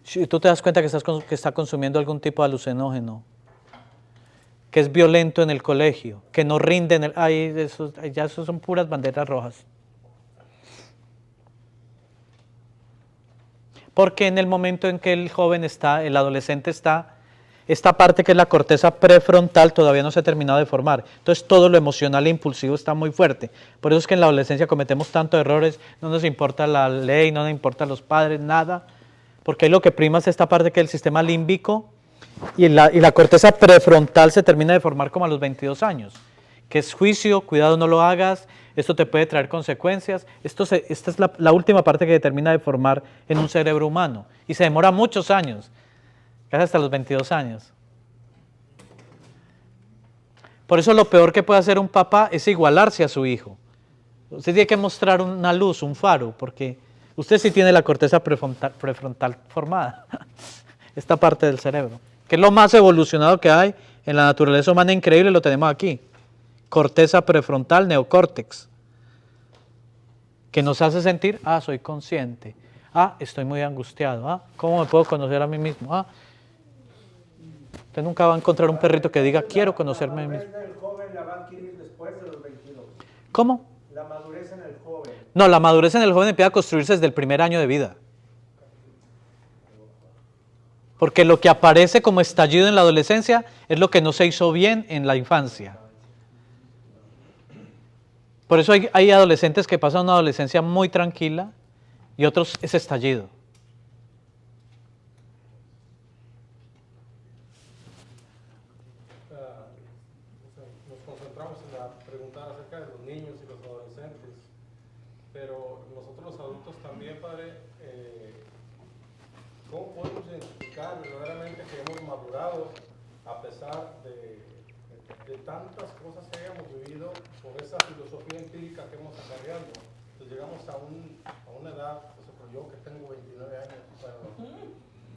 A: si tú te das cuenta que está consumiendo algún tipo de alucinógeno, que es violento en el colegio, que no rinde en el... ya eso son puras banderas rojas. Porque en el momento en que el joven está, el adolescente está, esta parte que es la corteza prefrontal todavía no se ha terminado de formar. Entonces todo lo emocional e impulsivo está muy fuerte. Por eso es que en la adolescencia cometemos tantos errores, no nos importa la ley, no nos importan los padres, nada. Porque ahí lo que prima es esta parte que es el sistema límbico y la corteza prefrontal se termina de formar como a los 22 años. Que es juicio, cuidado no lo hagas, esto te puede traer consecuencias. Esta es la última parte que se termina de formar en un cerebro humano. Y se demora muchos años. Casi hasta los 22 años. Por eso lo peor que puede hacer un papá es igualarse a su hijo. Usted tiene que mostrar una luz, un faro, porque usted sí tiene la corteza prefrontal formada. Esta parte del cerebro, que es lo más evolucionado que hay en la naturaleza humana, increíble, lo tenemos aquí. Corteza prefrontal, neocórtex, que nos hace sentir, soy consciente, estoy muy angustiado, ¿cómo me puedo conocer a mí mismo? Usted nunca va a encontrar un perrito que diga, quiero conocerme a mí mismo.
J: ¿La madurez del joven la va a adquirir después de los 22?
A: ¿Cómo?
J: La madurez en el joven.
A: No, la madurez en el joven empieza a construirse desde el primer año de vida. Porque lo que aparece como estallido en la adolescencia es lo que no se hizo bien en la infancia. Por eso hay adolescentes que pasan una adolescencia muy tranquila y otros es estallido.
K: Nos concentramos en preguntar acerca de los niños y los adolescentes, pero nosotros los adultos también, Padre, ¿cómo podemos identificar verdaderamente que hemos madurado a pesar de tantas cosas que hayamos vivido por esa filosofía empírica que hemos acarreado? Entonces llegamos a una edad, yo que tengo 29 años, bueno,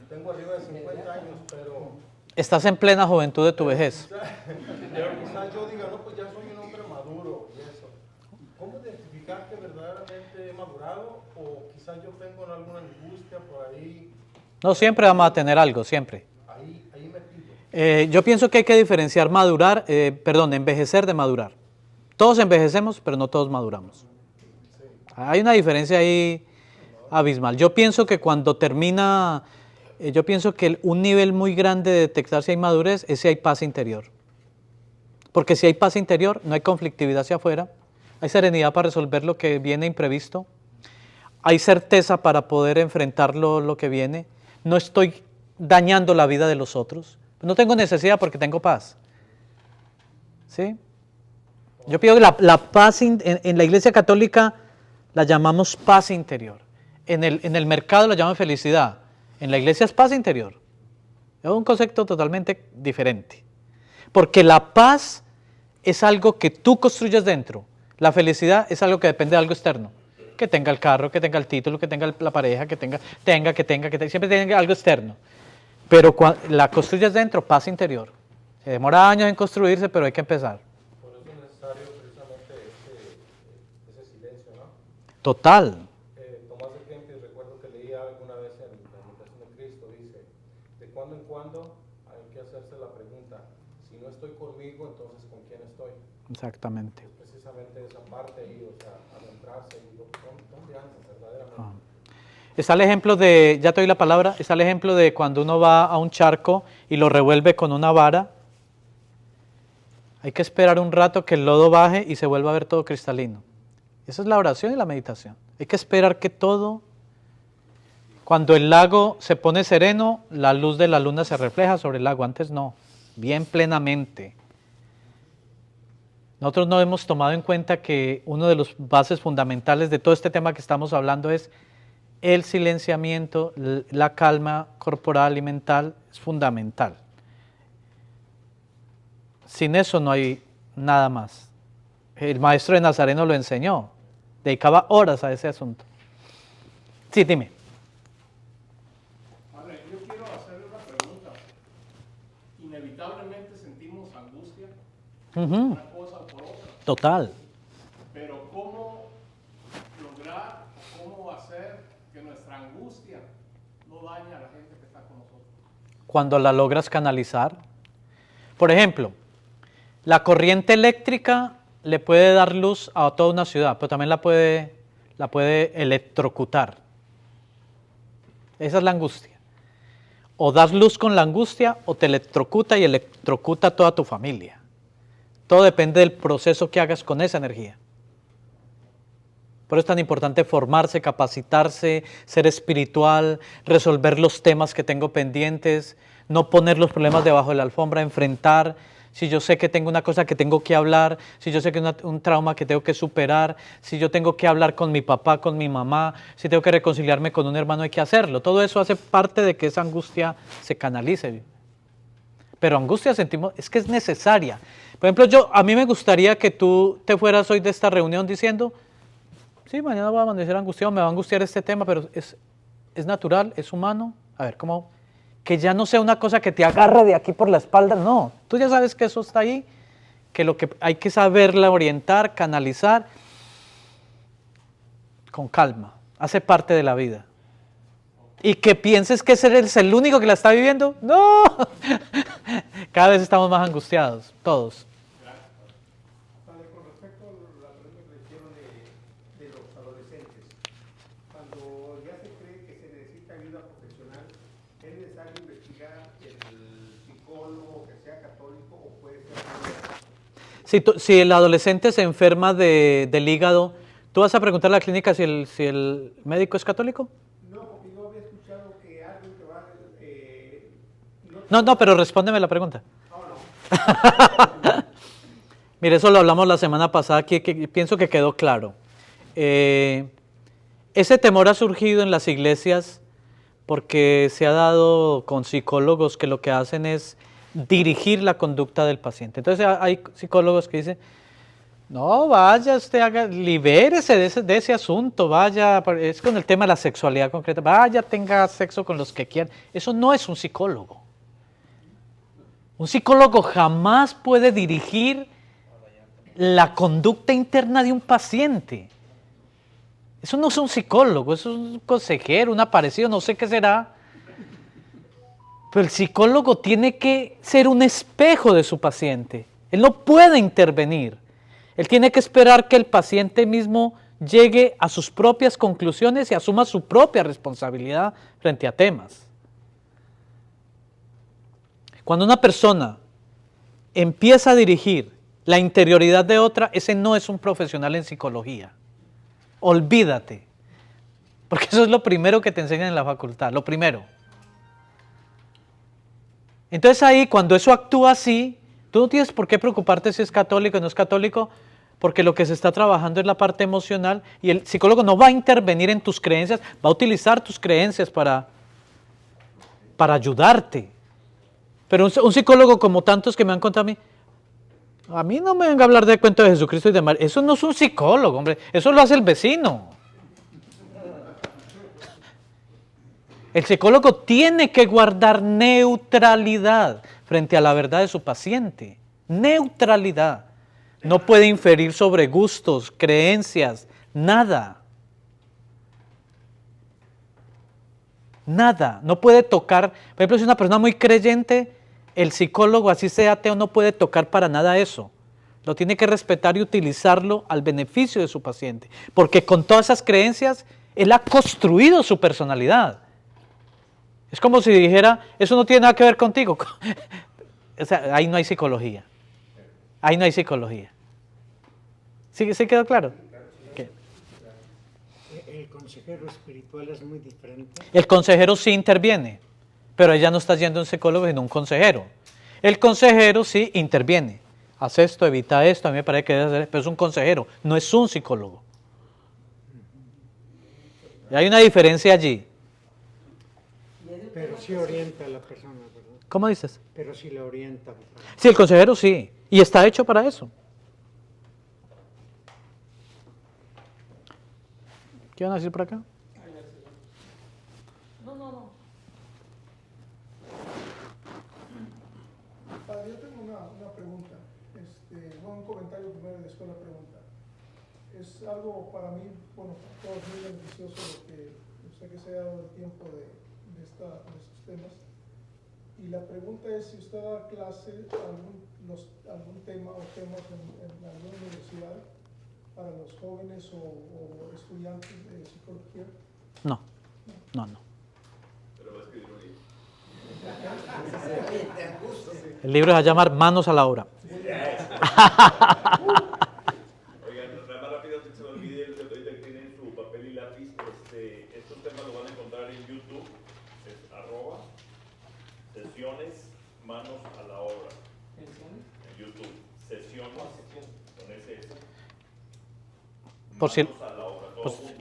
K: tengo arriba de 50 años, pero...
A: Estás en plena juventud de tu vejez.
K: Pero quizás yo diga, no, pues ya soy un hombre maduro y eso. ¿Cómo identificar que verdaderamente he madurado o quizás yo tengo alguna angustia por ahí?
A: No, siempre vamos a tener algo, siempre.
K: Ahí me pido.
A: Yo pienso que hay que diferenciar envejecer de madurar. Todos envejecemos, pero no todos maduramos. Hay una diferencia ahí abismal. Yo pienso que cuando termina... Yo pienso que un nivel muy grande de detectar si hay madurez es si hay paz interior. Porque si hay paz interior, no hay conflictividad hacia afuera, hay serenidad para resolver lo que viene imprevisto, hay certeza para poder enfrentar lo que viene, no estoy dañando la vida de los otros, no tengo necesidad porque tengo paz. ¿Sí? Yo pido que la paz en la Iglesia Católica la llamamos paz interior, en el mercado la llaman felicidad. En la iglesia es paz interior. Es un concepto totalmente diferente. Porque la paz es algo que tú construyes dentro. La felicidad es algo que depende de algo externo. Que tenga el carro, que tenga el título, que tenga la pareja, que tenga, siempre tenga algo externo. Pero la construyes dentro, paz interior. Se demora años en construirse, pero hay que empezar.
K: Por eso es necesario precisamente ese silencio, ¿no?
A: Total.
K: Tomás de Kempis, recuerdo que leía alguna vez en la Imitación de Cristo, dice, de cuando en cuando hay que hacerse la pregunta, si no estoy conmigo, entonces ¿con quién estoy?
A: Exactamente.
K: Es precisamente esa parte ahí, o sea, adentrarse y ¿dónde andas verdaderamente?
A: Está el ejemplo de, ya te doy la palabra, está el ejemplo de cuando uno va a un charco y lo revuelve con una vara. Hay que esperar un rato que el lodo baje y se vuelva a ver todo cristalino. Esa es la oración y la meditación. Hay que esperar que todo Cuando el lago se pone sereno, la luz de la luna se refleja sobre el lago. Antes no, bien plenamente. Nosotros no hemos tomado en cuenta que uno de los bases fundamentales de todo este tema que estamos hablando es el silenciamiento, la calma corporal y mental es fundamental. Sin eso no hay nada más. El maestro de Nazareno lo enseñó, dedicaba horas a ese asunto. Sí, dime.
I: Padre, yo quiero hacerle una pregunta. Inevitablemente sentimos angustia por una cosa o por otra.
A: Total.
I: Pero ¿cómo lograr, cómo hacer que nuestra angustia no dañe a la gente que está con nosotros?
A: Cuando la logras canalizar. Por ejemplo, la corriente eléctrica le puede dar luz a toda una ciudad, pero también la puede electrocutar. Esa es la angustia. O das luz con la angustia o te electrocuta y electrocuta a toda tu familia. Todo depende del proceso que hagas con esa energía. Por eso es tan importante formarse, capacitarse, ser espiritual, resolver los temas que tengo pendientes, no poner los problemas debajo de la alfombra, enfrentar. Si yo sé que tengo una cosa que tengo que hablar, si yo sé que es un trauma que tengo que superar, si yo tengo que hablar con mi papá, con mi mamá, si tengo que reconciliarme con un hermano, hay que hacerlo. Todo eso hace parte de que esa angustia se canalice. Pero angustia sentimos, es que es necesaria. Por ejemplo, a mí me gustaría que tú te fueras hoy de esta reunión diciendo, sí, mañana voy a amanecer angustiado, me va a angustiar este tema, pero es natural, es humano. A ver, ¿cómo? Que ya no sea una cosa que te agarre de aquí por la espalda, no. Tú ya sabes que eso está ahí, que lo que hay que saberla orientar, canalizar con calma. Hace parte de la vida. Y que pienses que ese es el único que la está viviendo, no. Cada vez estamos más angustiados, todos.
C: Padre, con respecto a la pregunta que le hicieron de los adolescentes, cuando ya se cree que se necesita ayuda profesional, ¿es necesario investigar el psicólogo que sea católico o puede ser?
A: Si el adolescente se enferma del hígado, ¿tú vas a preguntarle a la clínica si el médico es católico?
C: No, porque yo había escuchado que alguien que va...
A: No, pero respóndeme la pregunta. Mire, eso lo hablamos la semana pasada, que pienso que quedó claro. Ese temor ha surgido en las iglesias porque se ha dado con psicólogos que lo que hacen es dirigir la conducta del paciente. Entonces hay psicólogos que dicen, no, vaya, usted libérese de ese asunto, vaya, es con el tema de la sexualidad concreta, vaya, tenga sexo con los que quieran. Eso no es un psicólogo. Un psicólogo jamás puede dirigir la conducta interna de un paciente. Eso no es un psicólogo, eso es un consejero, un aparecido, no sé qué será. Pero el psicólogo tiene que ser un espejo de su paciente. Él no puede intervenir. Él tiene que esperar que el paciente mismo llegue a sus propias conclusiones y asuma su propia responsabilidad frente a temas. Cuando una persona empieza a dirigir la interioridad de otra, ese no es un profesional en psicología. Olvídate. Porque eso es lo primero que te enseñan en la facultad, lo primero. Entonces ahí, cuando eso actúa así, tú no tienes por qué preocuparte si es católico o no es católico, porque lo que se está trabajando es la parte emocional y el psicólogo no va a intervenir en tus creencias, va a utilizar tus creencias para ayudarte. Pero un psicólogo como tantos que me han contado a mí no me venga a hablar de cuento de Jesucristo y de María. Eso no es un psicólogo, hombre, eso lo hace el vecino. El psicólogo tiene que guardar neutralidad frente a la verdad de su paciente. Neutralidad. No puede inferir sobre gustos, creencias, nada. Nada. No puede tocar. Por ejemplo, si una persona muy creyente, el psicólogo, así sea ateo, no puede tocar para nada eso. Lo tiene que respetar y utilizarlo al beneficio de su paciente. Porque con todas esas creencias, él ha construido su personalidad. Es como si dijera, eso no tiene nada que ver contigo. O sea, ahí no hay psicología. Ahí no hay psicología. ¿Sí quedó claro? ¿Qué?
B: el consejero espiritual es muy diferente.
A: El consejero sí interviene, pero ella no está yendo a un psicólogo, sino un consejero. El consejero sí interviene. Haz esto, evita esto, a mí me parece que debe hacer, pero es un consejero, no es un psicólogo. Y hay una diferencia allí.
B: Pero sí orienta a la persona, ¿verdad?
A: ¿Cómo dices?
B: Pero sí la orienta.
A: Sí, el consejero sí, y está hecho para eso. ¿Qué van a decir por acá?
G: No.
C: Padre, yo tengo una pregunta, no un comentario primero y después la pregunta. Es algo para mí, bueno, para todos muy beneficioso lo que usted que se ha dado el tiempo de estos temas. Y la pregunta es si usted da clase algún tema o temas en alguna universidad para los jóvenes o estudiantes de psicología.
A: No.
L: Pero va a escribir un libro.
A: El libro se va a llamar Manos a la obra.
L: Oigan, nada más rápido antes que se me olvide, ahorita que tienen su papel y lápiz, estos temas los van a encontrar en YouTube, es @sesiones manos a la obra. En YouTube, sesiones con SS.
A: Por si,
L: Manos a la obra, todo junto.